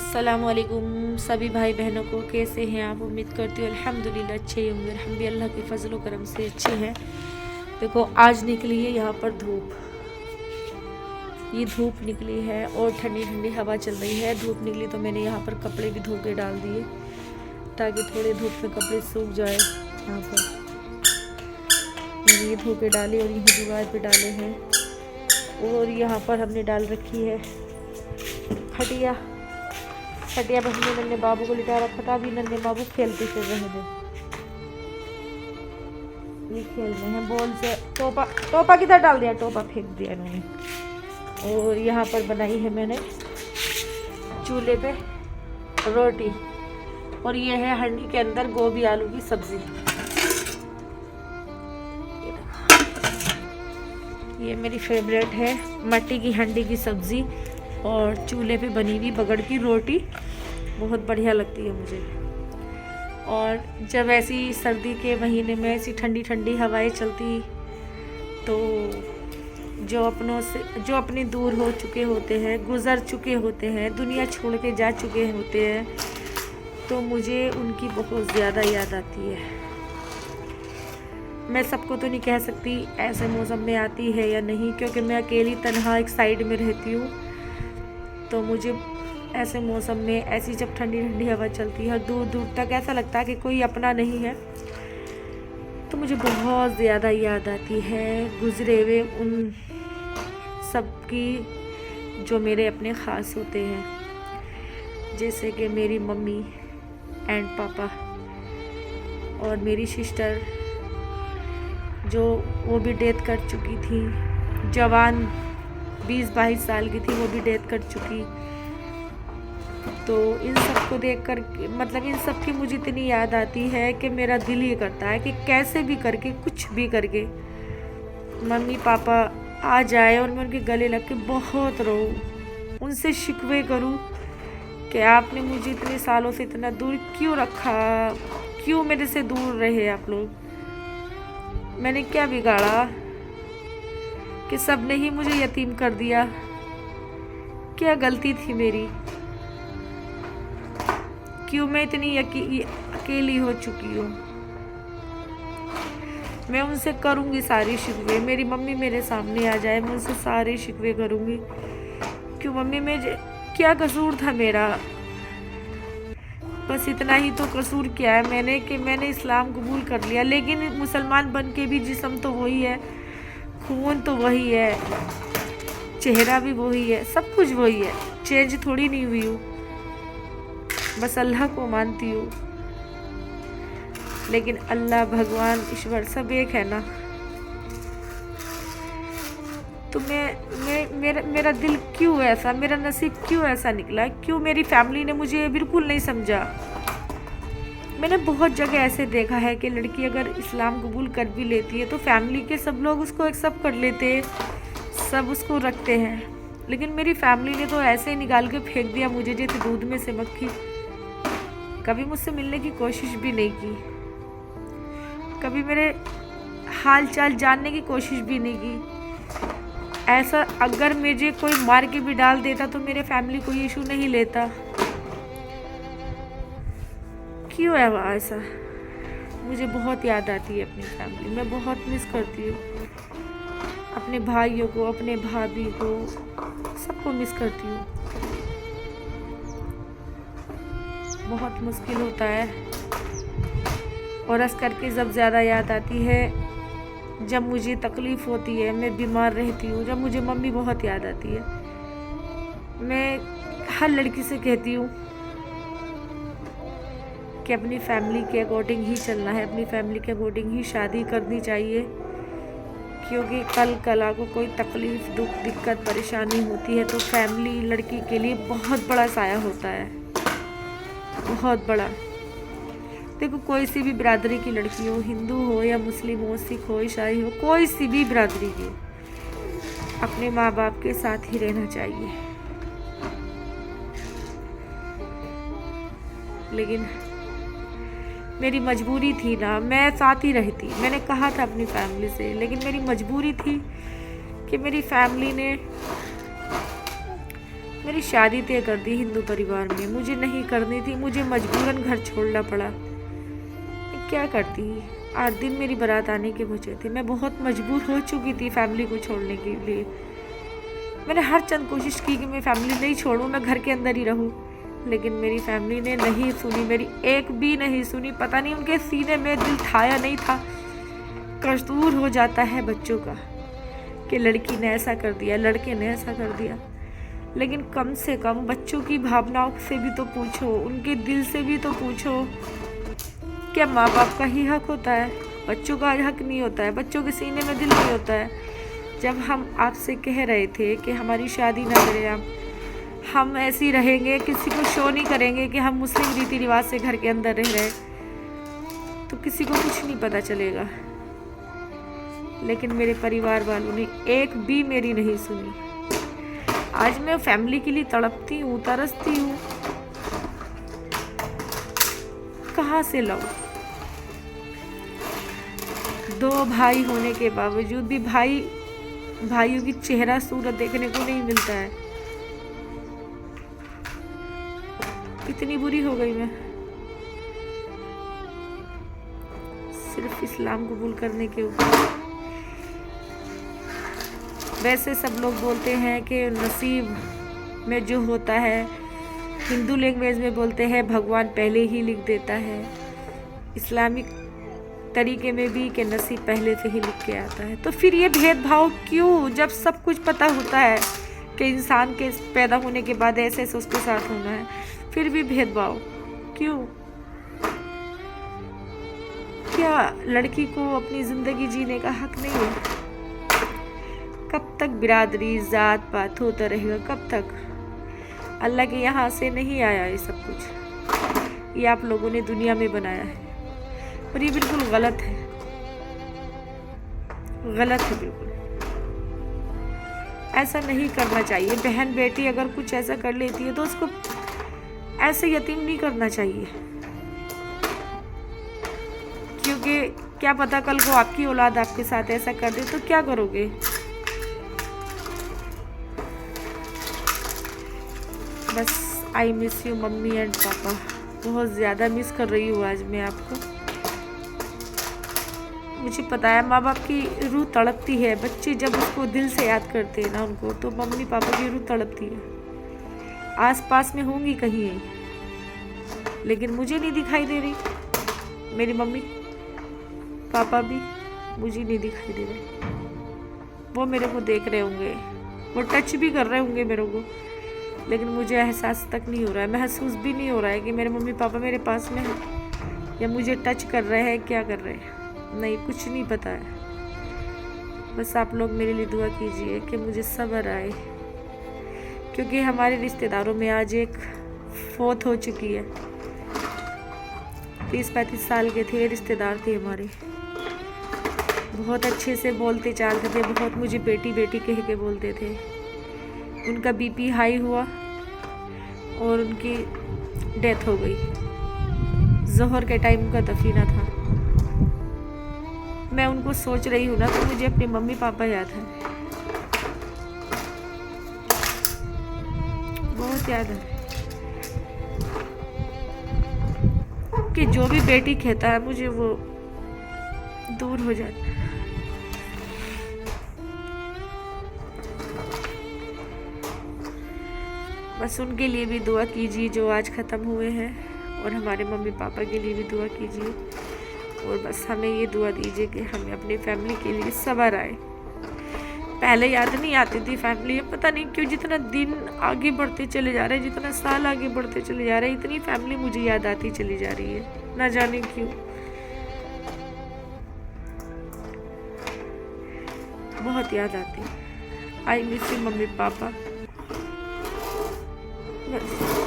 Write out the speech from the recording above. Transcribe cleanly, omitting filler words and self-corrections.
अस्सलामुअलैकुम सभी भाई बहनों को, कैसे हैं आप? उम्मीद करती हूँ अल्हम्दुलिल्लाह अच्छे ही होंगे। हम भी अल्लाह के फजल व करम से अच्छे हैं। देखो आज निकली है यहाँ पर धूप, ये धूप निकली है और ठंडी ठंडी हवा चल रही है। धूप निकली तो मैंने यहाँ पर कपड़े भी धो के डाल दिए ताकि थोड़े धूप में कपड़े सूख जाए। यहाँ पर मैंने ये धो के डाले और यही दीवार पे डाले हैं। और यहाँ पर हमने डाल रखी है खटिया पर हमने नन्हे बाबू को लिटा रखा था। अभी नन्हे बाबू खेलते फिर रहे हैं, ये खेल रहे हैं बॉल से। टोपा किधर डाल दिया? टोपा फेंक दिया इन्होंने। और यहाँ पर बनाई है मैंने चूल्हे पे रोटी, और ये है हंडी के अंदर गोभी आलू की सब्जी। ये मेरी फेवरेट है, मट्टी की हंडी की सब्जी और चूल्हे पे बनी हुई बगड़ की रोटी, बहुत बढ़िया लगती है मुझे। और जब ऐसी सर्दी के महीने में ऐसी ठंडी ठंडी हवाएं चलती तो जो अपने दूर हो चुके होते हैं, गुज़र चुके होते हैं, दुनिया छोड़ के जा चुके होते हैं, तो मुझे उनकी बहुत ज़्यादा याद आती है। मैं सबको तो नहीं कह सकती ऐसे मौसम में आती है या नहीं, क्योंकि मैं अकेली तन्हा एक साइड में रहती हूँ। तो मुझे ऐसे मौसम में ऐसी जब ठंडी ठंडी हवा चलती है, दूर दूर तक ऐसा लगता है कि कोई अपना नहीं है, तो मुझे बहुत ज़्यादा याद आती है गुजरे हुए उन सब की जो मेरे अपने ख़ास होते हैं, जैसे कि मेरी मम्मी एंड पापा और मेरी सिस्टर जो वो भी डेथ कर चुकी थी, जवान 20-22 साल की थी, वो भी डेथ कर चुकी। तो इन सब को देख कर मतलब इन सब की मुझे इतनी याद आती है कि मेरा दिल ये करता है कि कैसे भी करके, कुछ भी करके मम्मी पापा आ जाए और मैं उनके गले लग के बहुत रोऊं, उनसे शिकवे करूं कि आपने मुझे इतने सालों से इतना दूर क्यों रखा, क्यों मेरे से दूर रहे आप लोग, मैंने क्या बिगाड़ा कि सब ने ही मुझे यतीम कर दिया, क्या गलती थी मेरी, क्यों मैं इतनी अकेली हो चुकी हूँ। मैं उनसे करूँगी सारी शिकवे, मेरी मम्मी मेरे सामने आ जाए मैं उनसे सारे शिकवे करूँगी। क्यों मम्मी, में क्या कसूर था मेरा? बस इतना ही तो कसूर किया है मैंने कि मैंने इस्लाम कबूल कर लिया, लेकिन मुसलमान बन के भी जिस्म तो वही है, खून तो वही है, चेहरा भी वही है, सब कुछ वही है, चेंज थोड़ी नहीं हुई हूँ। बस अल्लाह को मानती हूँ, लेकिन अल्लाह भगवान ईश्वर सब एक है ना। तो मेरा दिल क्यों ऐसा, मेरा नसीब क्यों ऐसा निकला, क्यों मेरी फैमिली ने मुझे बिल्कुल नहीं समझा। मैंने बहुत जगह ऐसे देखा है कि लड़की अगर इस्लाम कबूल कर भी लेती है तो फैमिली के सब लोग उसको एक्सेप्ट कर लेते हैं, सब उसको रखते हैं, लेकिन मेरी फैमिली ने तो ऐसे ही निकाल के फेंक दिया मुझे जैसे दूध में से मक्खी। कभी मुझसे मिलने की कोशिश भी नहीं की, कभी मेरे हाल चाल जानने की कोशिश भी नहीं की। ऐसा अगर मुझे कोई मार के भी डाल देता तो मेरे फैमिली कोई इशू नहीं लेता। क्यों है वह ऐसा? मुझे बहुत याद आती है अपनी फैमिली, मैं बहुत मिस करती हूँ अपने भाइयों को, अपने भाभी को, सबको मिस करती हूँ। बहुत मुश्किल होता है, और इस करके जब ज़्यादा याद आती है जब मुझे तकलीफ़ होती है, मैं बीमार रहती हूँ, जब मुझे मम्मी बहुत याद आती है। मैं हर लड़की से कहती हूँ कि अपनी फैमिली के अकॉर्डिंग ही चलना है, अपनी फैमिली के अकॉर्डिंग ही शादी करनी चाहिए, क्योंकि कल को कोई तकलीफ़, दुख, दिक्कत, परेशानी होती है तो फैमिली लड़की के लिए बहुत बड़ा साया होता है, बहुत बड़ा। देखो कोई सी भी बिरादरी की लड़की हो, हिंदू हो या मुस्लिम हो, सिख हो, ईसाई हो, कोई सी भी बिरादरी की, अपने माँ बाप के साथ ही रहना चाहिए। लेकिन मेरी मजबूरी थी ना, मैं साथ ही रहती, मैंने कहा था अपनी फैमिली से, लेकिन मेरी मजबूरी थी कि मेरी फैमिली ने मेरी शादी तय कर दी हिंदू परिवार में, मुझे नहीं करनी थी, मुझे मजबूरन घर छोड़ना पड़ा। मैं क्या करती? 8 दिन मेरी बारात आने के बचे थे। मैं बहुत मजबूर हो चुकी थी फैमिली को छोड़ने के लिए। मैंने हर चंद कोशिश की कि मैं फैमिली नहीं छोड़ूं, मैं घर के अंदर ही रहूं, लेकिन मेरी फैमिली ने नहीं सुनी, मेरी एक भी नहीं सुनी। पता नहीं उनके सीने में दिल था या नहीं था। कसूर हो जाता है बच्चों का कि लड़की ने ऐसा कर दिया, लड़के ने ऐसा कर दिया, लेकिन कम से कम बच्चों की भावनाओं से भी तो पूछो, उनके दिल से भी तो पूछो। क्या माँ बाप का ही हक होता है? बच्चों का हक नहीं होता है? बच्चों के सीने में दिल नहीं होता है? जब हम आपसे कह रहे थे कि हमारी शादी ना करें आप, हम ऐसे ही रहेंगे, किसी को शो नहीं करेंगे कि हम मुस्लिम रीति रिवाज से घर के अंदर रह रहे, तो किसी को कुछ नहीं पता चलेगा। लेकिन मेरे परिवार वालों ने एक भी मेरी नहीं सुनी। आज मैं फैमिली के लिए तड़पती हूँ, तरसती हूँ। कहाँ से लाऊं? 2 भाई होने के बावजूद भी भाइयों की चेहरा सूरत देखने को नहीं मिलता है। इतनी बुरी हो गई मैं सिर्फ इस्लाम कबूल करने के ऊपर। वैसे सब लोग बोलते हैं कि नसीब में जो होता है, हिंदू लैंग्वेज में बोलते हैं भगवान पहले ही लिख देता है, इस्लामिक तरीके में भी कि नसीब पहले से ही लिख के आता है। तो फिर ये भेदभाव क्यों, जब सब कुछ पता होता है कि इंसान के पैदा होने के बाद ऐसे ऐसे उसके साथ होना है, फिर भी भेदभाव क्यों? क्या लड़की को अपनी ज़िंदगी जीने का हक नहीं है? कब तक बिरादरी जात पात होता रहेगा? कब तक? अल्लाह के यहाँ से नहीं आया ये सब कुछ, ये आप लोगों ने दुनिया में बनाया है, और ये बिल्कुल गलत है, गलत है बिल्कुल। ऐसा नहीं करना चाहिए। बहन बेटी अगर कुछ ऐसा कर लेती है तो उसको ऐसे यतीम नहीं करना चाहिए, क्योंकि क्या पता कल को आपकी औलाद आपके साथ ऐसा कर दे तो क्या करोगे? बस I miss you mummy and पापा, बहुत ज़्यादा मिस कर रही हूँ आज मैं आपको। मुझे पता है माँ बाप की रूह तड़पती है, बच्चे जब उसको दिल से याद करते हैं ना उनको, तो मम्मी पापा की रूह तड़पती है। आस पास में होंगी कहीं, लेकिन मुझे नहीं दिखाई दे रही। मेरी मम्मी पापा भी मुझे नहीं दिखाई दे रहे। वो मेरे को देख रहे होंगे, वो टच भी कर रहे होंगे मेरे को, लेकिन मुझे एहसास तक नहीं हो रहा है, महसूस भी नहीं हो रहा है कि मेरे मम्मी पापा मेरे पास में हैं या मुझे टच कर रहे हैं, क्या कर रहे हैं, नहीं, कुछ नहीं पता है। बस आप लोग मेरे लिए दुआ कीजिए कि मुझे सब्र आए, क्योंकि हमारे रिश्तेदारों में आज एक फौत हो चुकी है। 30-35 साल के थे, रिश्तेदार थे हमारे, बहुत अच्छे से बोलते चालते थे, बहुत मुझे बेटी बेटी कह के बोलते थे। उनका बीपी हाई हुआ और उनकी डेथ हो गई। ज़ोहर के टाइम उनका दफीना था। मैं उनको सोच रही हूँ ना तो मुझे अपने मम्मी पापा याद है, बहुत याद है कि जो भी बेटी कहता है मुझे वो दूर हो जाता है। बस उनके लिए भी दुआ कीजिए जो आज ख़त्म हुए हैं, और हमारे मम्मी पापा के लिए भी दुआ कीजिए, और बस हमें ये दुआ दीजिए कि हमें अपनी फैमिली के लिए सब्र आए। पहले याद नहीं आती थी फैमिली, पता नहीं क्यों जितना दिन आगे बढ़ते चले जा रहे हैं, जितना साल आगे बढ़ते चले जा रहे हैं, इतनी फैमिली मुझे याद आती चली जा रही है, ना जाने क्यों। बहुत याद आती है। I miss you mummy papa. बस।